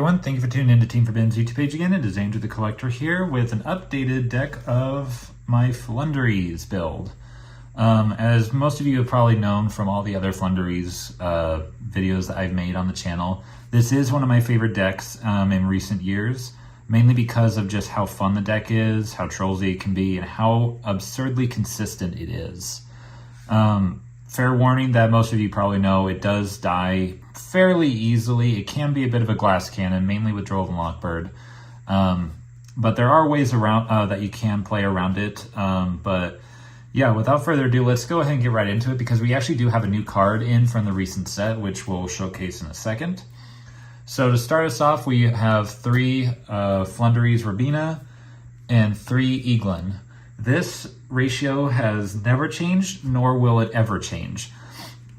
everyone, thank you for tuning in to Team Forbidden's YouTube page again. It is Andrew the Collector here with an updated deck of my Floowandereeze build. As most of you have probably known from all the other Floowandereeze videos that I've made on the channel, this is one of my favorite decks in recent years, mainly because of just how fun the deck is, how trollsy it can be, and how absurdly consistent it is. Fair warning that most of you probably know it does die fairly easily. It can be a bit of a glass cannon, mainly with Droll and Lockbird. But there are ways around that you can play around it. But yeah, without further ado, let's go ahead and get right into it because we actually do have a new card in from the recent set, which we'll showcase in a second. So to start us off, we have 3 Floowandereeze Robina and 3 Eaglin. This ratio has never changed, nor will it ever change.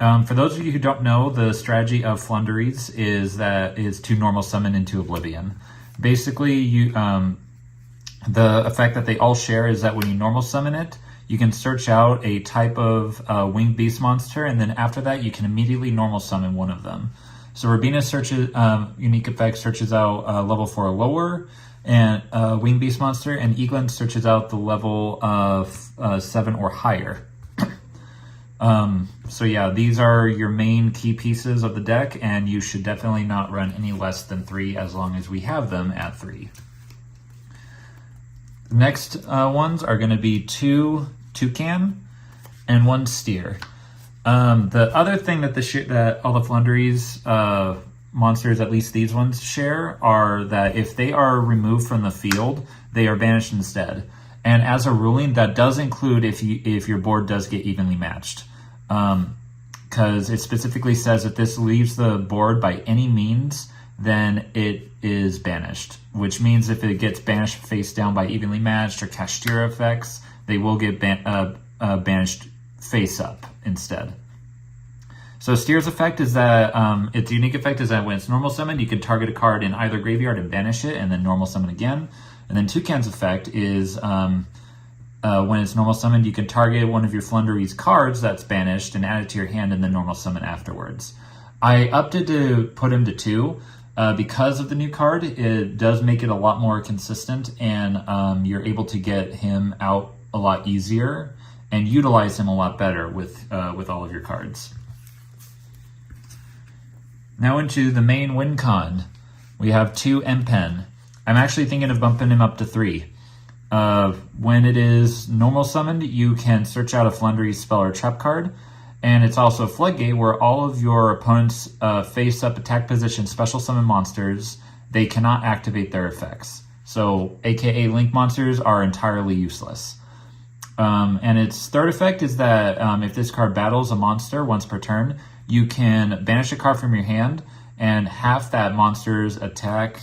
For those of you who don't know, the strategy of Floowandereeze is to normal summon into Oblivion. Basically, the effect that they all share is that when you normal summon it, you can search out a type of winged beast monster, and then after that, you can immediately normal summon one of them. So Robina searches unique effect searches out level 4 or lower, and winged beast monster, and Eaglin searches out the level of 7 or higher. So yeah, these are your main key pieces of the deck, and you should definitely not run any less than 3 as long as we have them at 3. Next ones are going to be 2 Toucan and 1 Steer. The other thing that that all the Floowandereeze monsters, at least these ones, share are that if they are removed from the field, they are banished instead. And as a ruling, that does include if your board does get evenly matched. Because it specifically says if this leaves the board by any means, then it is banished. Which means if it gets banished face down by evenly matched or Kashtira effects, they will get banished face up instead. So Steer's effect is that, its unique effect is that when it's normal summoned, you can target a card in either graveyard and banish it, and then normal summon again. And then Toucan's effect is when it's normal summoned, you can target one of your Floowandereeze cards that's banished and add it to your hand and then normal summon afterwards. I opted to put him to 2 because of the new card. It does make it a lot more consistent, and you're able to get him out a lot easier and utilize him a lot better with all of your cards. Now into the main win con. We have 2 Empen. I'm actually thinking of bumping him up to 3. When it is normal summoned, you can search out a Floowandereeze spell or trap card, and it's also a floodgate where all of your opponent's face-up attack position special summon monsters, they cannot activate their effects. So, aka Link monsters are entirely useless. And its third effect is that if this card battles a monster once per turn, you can banish a card from your hand and half that monster's attack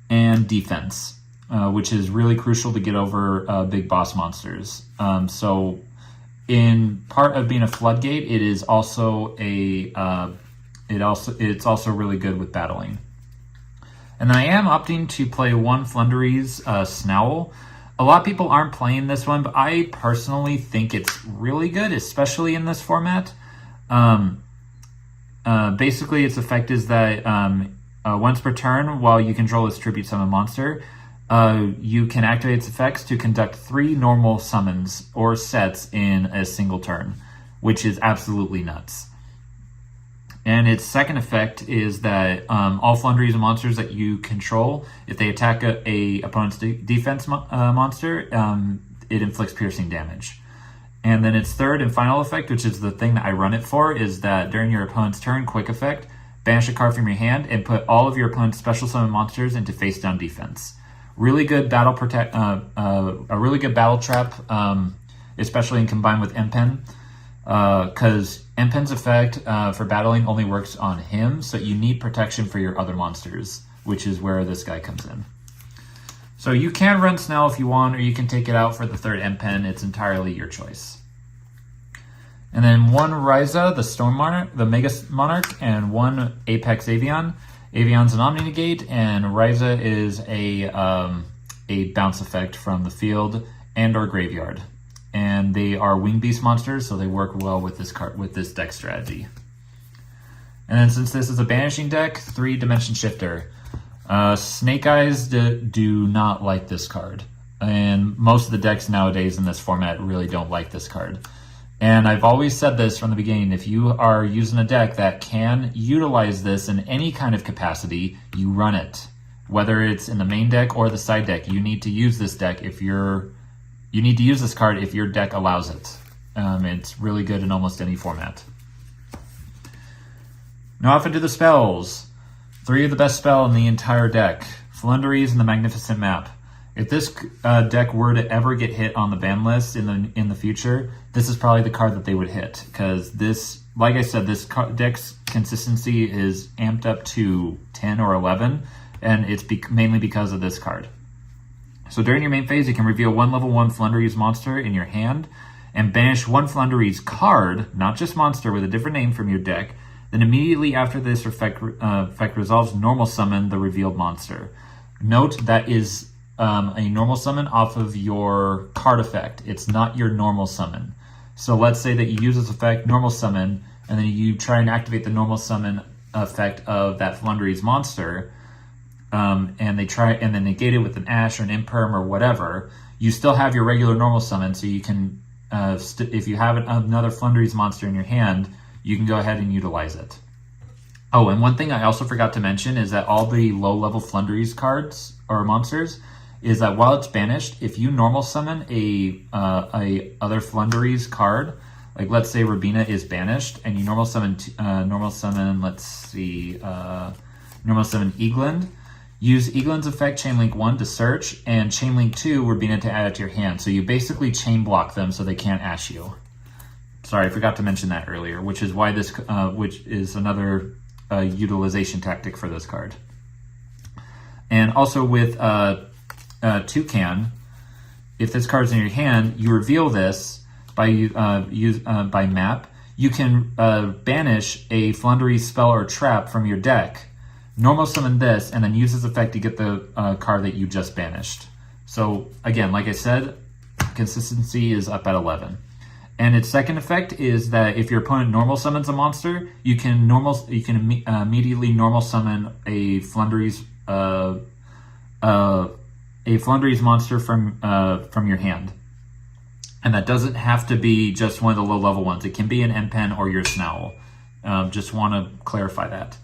and defense, which is really crucial to get over big boss monsters. So in part of being a floodgate, it is also it's also really good with battling. And then I am opting to play 1 Floowandereeze Snowl. A lot of people aren't playing this one, but I personally think it's really good, especially in this format. Basically, its effect is that once per turn, while you control its tribute summon monster, you can activate its effects to conduct 3 normal summons or sets in a single turn, which is absolutely nuts. And its second effect is that all Floowandereeze monsters that you control, if they attack a opponent's defense monster, it inflicts piercing damage. And then its third and final effect, which is the thing that I run it for, is that during your opponent's turn, quick effect, banish a card from your hand and put all of your opponent's special summon monsters into face down defense. Really good battle a really good battle trap, especially in combined with Empen, because Empen's effect for battling only works on him, so you need protection for your other monsters, which is where this guy comes in. So you can run Snell if you want, or you can take it out for the third Empen. It's entirely your choice. And then 1 Ryza, the Storm Monarch, the Mega Monarch, and 1 Apex Avian. Avian's an Omni Negate, and Ryza is a bounce effect from the field and or graveyard. And they are winged beast monsters, so they work well with this deck strategy. And then since this is a banishing deck, 3 Dimension Shifter. Snake Eyes do not like this card. And most of the decks nowadays in this format really don't like this card. And I've always said this from the beginning, if you are using a deck that can utilize this in any kind of capacity, you run it. Whether it's in the main deck or the side deck, you need to use this deck you need to use this card if your deck allows it. It's really good in almost any format. Now off into the spells. 3 of the best spell in the entire deck. Floowandereeze and the Magnificent Map. If this deck were to ever get hit on the ban list in the future, this is probably the card that they would hit. Because this, like I said, this deck's consistency is amped up to 10 or 11. And it's mainly because of this card. So during your main phase, you can reveal 1 level 1 Floowandereeze monster in your hand and banish 1 Floowandereeze card, not just monster, with a different name from your deck. Then immediately after this effect resolves, normal summon the revealed monster. Note that is a normal summon off of your card effect. It's not your normal summon. So let's say that you use this effect, normal summon, and then you try and activate the normal summon effect of that Floowandereeze monster, and then negate it with an Ash or an Imperm or whatever. You still have your regular normal summon, so you can, if you have another Floowandereeze monster in your hand, you can go ahead and utilize it. Oh, and one thing I also forgot to mention is that all the low-level Floowandereeze cards or monsters is that while it's banished, if you normal summon a other Floowandereeze card, like let's say Rabina is banished, and you normal summon normal summon Eagland, use Eagland's effect Chainlink 1 to search, and Chainlink 2 Rabina to add it to your hand. So you basically chain block them so they can't ash you. Sorry, I forgot to mention that earlier, which is why this, which is another utilization tactic for this card. And also with Toucan, if this card's in your hand, you reveal this by map. You can banish a Floowandereeze spell or trap from your deck, normal summon this, and then use this effect to get the card that you just banished. So again, like I said, consistency is up at 11. And its second effect is that if your opponent normal summons a monster, you can immediately normal summon a Floowandereeze monster from your hand. And that doesn't have to be just one of the low level ones. It can be an Empen or your Snowl. Just want to clarify that.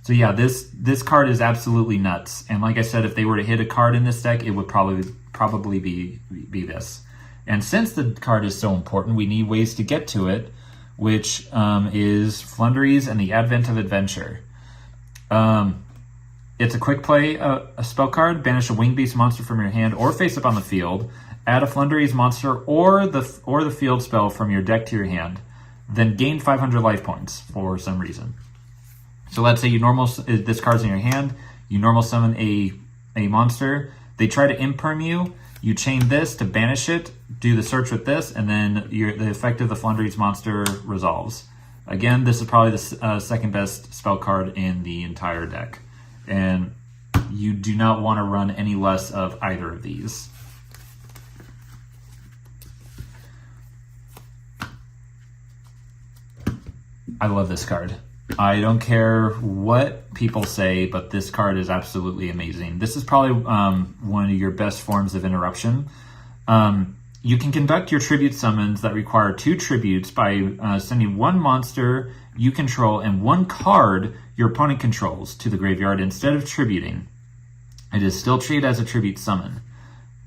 So yeah, this card is absolutely nuts. And like I said, if they were to hit a card in this deck, it would probably be this. And since the card is so important, we need ways to get to it, which is Floowandereeze and the Advent of Adventure. It's a quick play, a spell card. Banish a Winged Beast monster from your hand or face up on the field. Add a Floowandereeze monster or the field spell from your deck to your hand. Then gain 500 life points for some reason. So let's say this card's in your hand. You normal summon a monster. They try to imperm you. You chain this to banish it, do the search with this, and then the effect of the Floowandereeze monster resolves. Again, this is probably the second best spell card in the entire deck. And you do not want to run any less of either of these. I love this card. I don't care what people say, but this card is absolutely amazing. This is probably one of your best forms of interruption. You can conduct your tribute summons that require 2 tributes by sending 1 monster you control and 1 card your opponent controls to the graveyard instead of tributing. It is still treated as a tribute summon.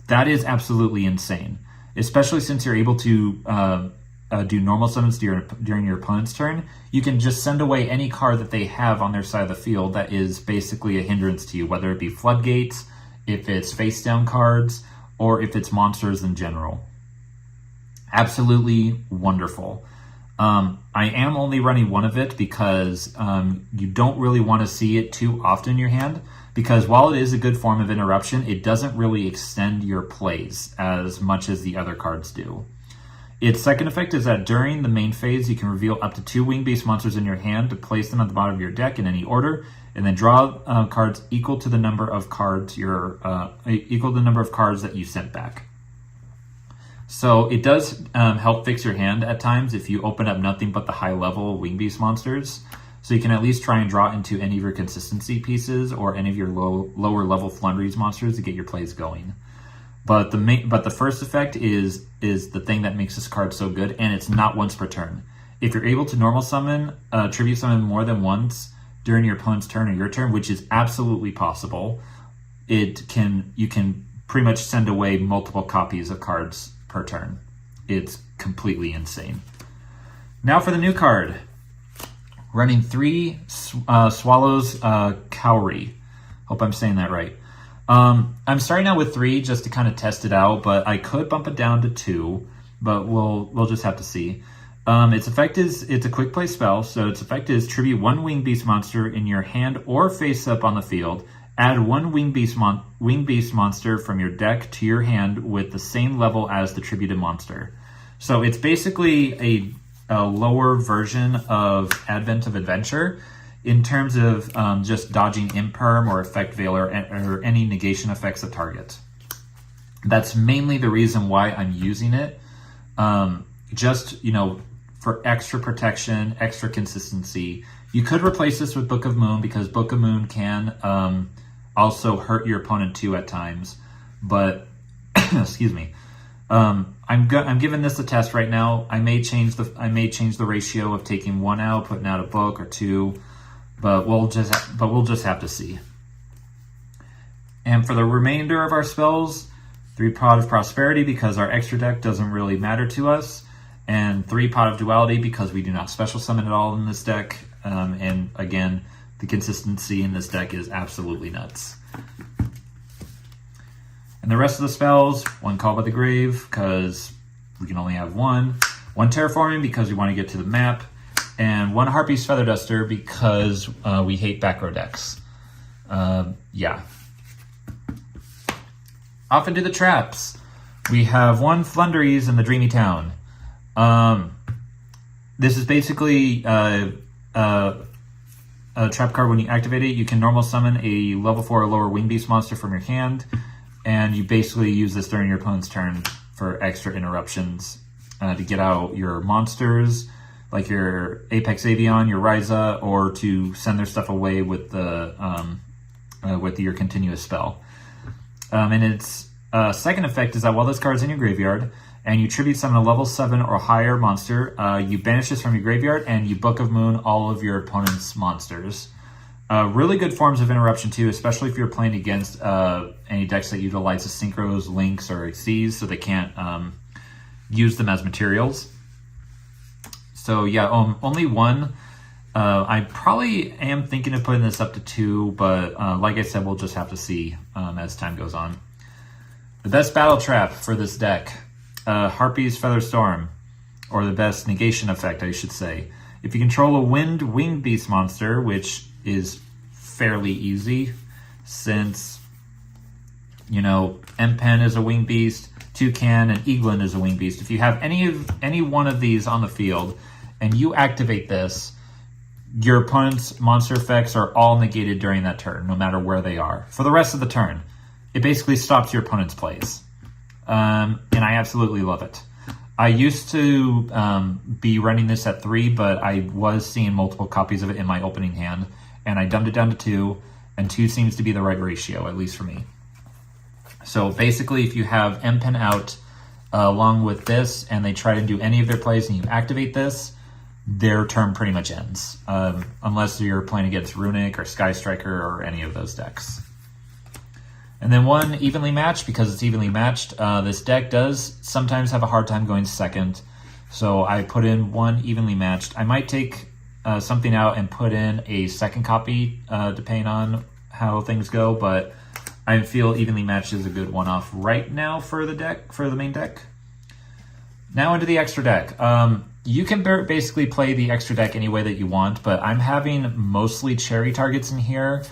That is absolutely insane, especially since you're able to do normal summons during your opponent's turn. You can just send away any card that they have on their side of the field that is basically a hindrance to you, whether it be floodgates, if it's face down cards, or if it's monsters in general. Absolutely wonderful. I am only running 1 of it because you don't really want to see it too often in your hand, because while it is a good form of interruption, it doesn't really extend your plays as much as the other cards do. Its second effect is that during the main phase, you can reveal up to 2 Winged Beast monsters in your hand to place them at the bottom of your deck in any order, and then draw cards equal to the number of cards that you sent back. So it does help fix your hand at times if you open up nothing but the high-level Winged Beast monsters. So you can at least try and draw into any of your consistency pieces or any of your lower level Floowandereeze monsters to get your plays going. But the first effect is the thing that makes this card so good, and it's not once per turn. If you're able to normal summon, tribute summon more than once during your opponent's turn or your turn, which is absolutely possible, you can pretty much send away multiple copies of cards per turn. It's completely insane. Now for the new card. Running 3 Swallows Cowrie. Hope I'm saying that right. I'm starting out with 3 just to kind of test it out, but I could bump it down to 2, but we'll just have to see. Its effect is, it's a quick play spell, so its effect is tribute 1 winged beast monster in your hand or face up on the field. Add 1 winged beast monster from your deck to your hand with the same level as the tributed monster. So it's basically a lower version of Advent of Adventure in terms of just dodging imperm or effect veil or any negation effects of target. That's mainly the reason why I'm using it. Just, for extra protection, extra consistency. You could replace this with Book of Moon because Book of Moon can also hurt your opponent too at times. But, excuse me. I'm giving this a test right now. I may change the ratio of taking 1 out, putting out a book or 2, but we'll just have to see. And for the remainder of our spells, 3 Pot of Prosperity because our extra deck doesn't really matter to us, and 3 Pot of Duality because we do not special summon at all in this deck. And again, the consistency in this deck is absolutely nuts. And the rest of the spells, 1 Call by the Grave, because we can only have 1. 1 Terraforming, because we want to get to the map. And 1 Harpy's Feather Duster, because we hate back row decks. Yeah. Off into the traps. We have 1 Floowandereeze in the Dreamy Town. This is basically a trap card. When you activate it, you can normal summon a level 4 or lower wing beast monster from your hand. And you basically use this during your opponent's turn for extra interruptions to get out your monsters, like your Apex Avion, your Ryza, or to send their stuff away with with your continuous spell. And its second effect is that while this card is in your graveyard and you tribute summon a level 7 or higher monster, you banish this from your graveyard and you Book of Moon all of your opponent's monsters. Really good forms of interruption too, especially if you're playing against any decks that utilize the Synchros, Links, or Xyz, so they can't use them as materials. So yeah, only 1. I probably am thinking of putting this up to 2, but like I said, we'll just have to see as time goes on. The best battle trap for this deck, Harpy's Feather Storm, or the best negation effect, I should say. If you control a winged beast monster, which is fairly easy since, M-Pen is a winged beast, Toucan and Eaglin is a winged beast. If you have any one of these on the field and you activate this, your opponent's monster effects are all negated during that turn, no matter where they are. For the rest of the turn, it basically stops your opponent's plays. And I absolutely love it. I used to be running this at 3, but I was seeing multiple copies of it in my opening hand, and I dumbed it down to 2, and 2 seems to be the right ratio, at least for me. So basically, if you have M-Pen out along with this, and they try to do any of their plays and you activate this, their turn pretty much ends, unless you're playing against Runic or Sky Striker or any of those decks. And then 1 Evenly Matched, because it's evenly matched. This deck does sometimes have a hard time going second, so I put in 1 Evenly Matched. I might take something out and put in a second copy, depending on how things go, but I feel Evenly Matched is a good one-off right now for the main deck. Now into the extra deck. You can basically play the extra deck any way that you want, but I'm having mostly cherry targets in here,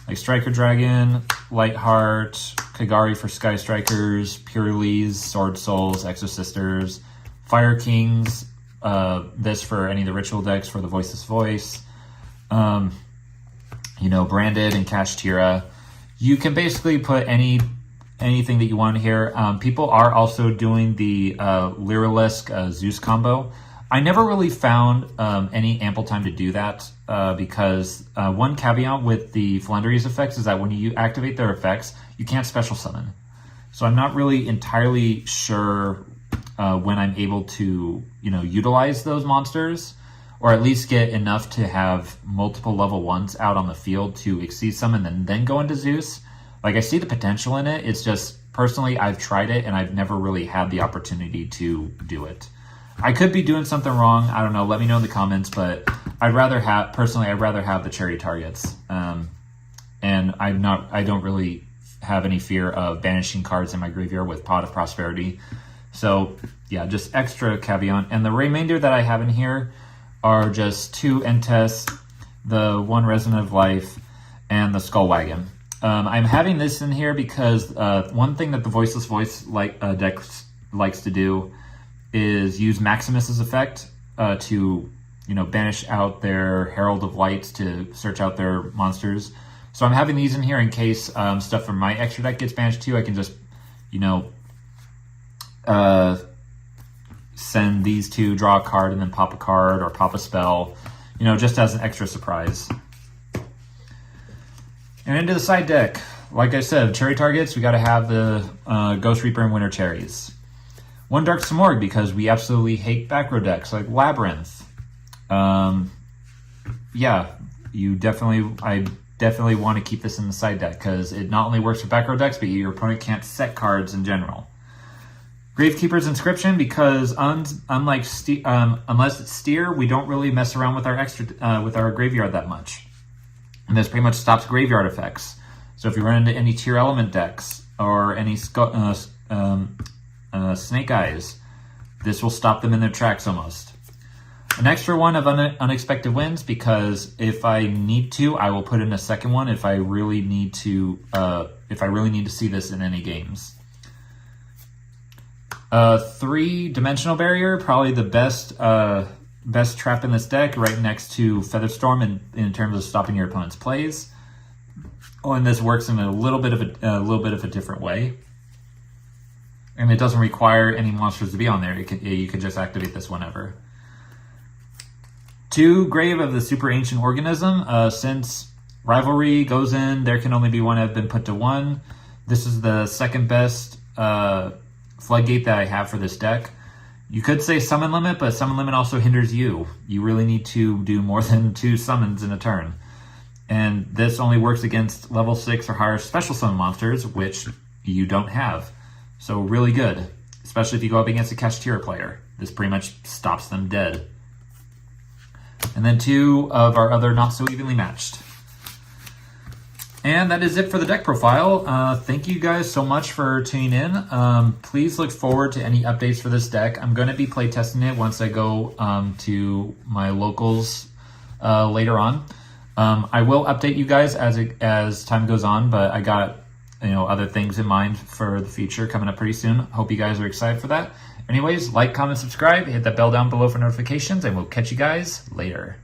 like Striker Dragon, Lightheart, Kagari for Sky Strikers, Purelees, Sword Souls, Exosisters, Fire Kings, this for any of the ritual decks for the Voiceless Voice, Branded and Kashtira. You can basically put anything that you want here. People are also doing the Lyrilisk Zeus combo. I never really found any ample time to do that because one caveat with the Floowandereeze effects is that when you activate their effects, you can't special summon. So I'm not really entirely sure when I'm able to, utilize those monsters, or at least get enough to have multiple level 1s out on the field to exceed summon and then go into Zeus. Like, I see the potential in it. It's just, personally, I've tried it and I've never really had the opportunity to do it. I could be doing something wrong. I don't know. Let me know in the comments, but I'd rather have the cherry targets. And I don't really have any fear of banishing cards in my graveyard with Pot of Prosperity. So yeah, just extra caveat. And the remainder that I have in here are just 2 Entes, the 1 Resonant of Life, and the Skull Wagon. I'm having this in here because one thing that the Voiceless Voice deck likes to do is use Maximus's effect to banish out their Herald of Lights to search out their monsters. So I'm having these in here in case stuff from my extra deck gets banished too. I can just send these 2, draw a card, and then pop a card or pop a spell, just as an extra surprise. And into the side deck, like I said, cherry targets, we got to have the Ghost Reaper and Winter Cherries. 1 Dark Simorgh because we absolutely hate back row decks like Labyrinth. Yeah, I definitely want to keep this in the side deck because it not only works for back row decks, but your opponent can't set cards in general. Gravekeeper's Inscription because unless it's Steer, we don't really mess around with our graveyard that much. And this pretty much stops graveyard effects. So if you run into any Tier Element decks or any Snake Eyes, this will stop them in their tracks almost. An extra one of Unexpected Wins because if I need to, I will put in a second one if I really need to see this in any games. 3 Dimensional Barrier, probably the best trap in this deck, right next to Featherstorm in terms of stopping your opponent's plays. Oh, and this works in a little bit of a different way. And it doesn't require any monsters to be on there. You can just activate this whenever. 2 Grave of the Super Ancient Organism. Since Rivalry goes in, there can only be 1 have been put to 1. This is the second best floodgate that I have for this deck. You could say Summon Limit, but Summon Limit also hinders you. You really need to do more than 2 summons in a turn. And this only works against level 6 or higher special summon monsters, which you don't have. So really good, especially if you go up against a Kashtira player. This pretty much stops them dead. And then 2 of our other Not So Evenly Matched. And that is it for the deck profile. Thank you guys so much for tuning in. Please look forward to any updates for this deck. I'm going to be playtesting it once I go to my locals later on. I will update you guys as time goes on, but I got other things in mind for the future coming up pretty soon. Hope you guys are excited for that. Anyways, like, comment, subscribe, hit that bell down below for notifications, and we'll catch you guys later.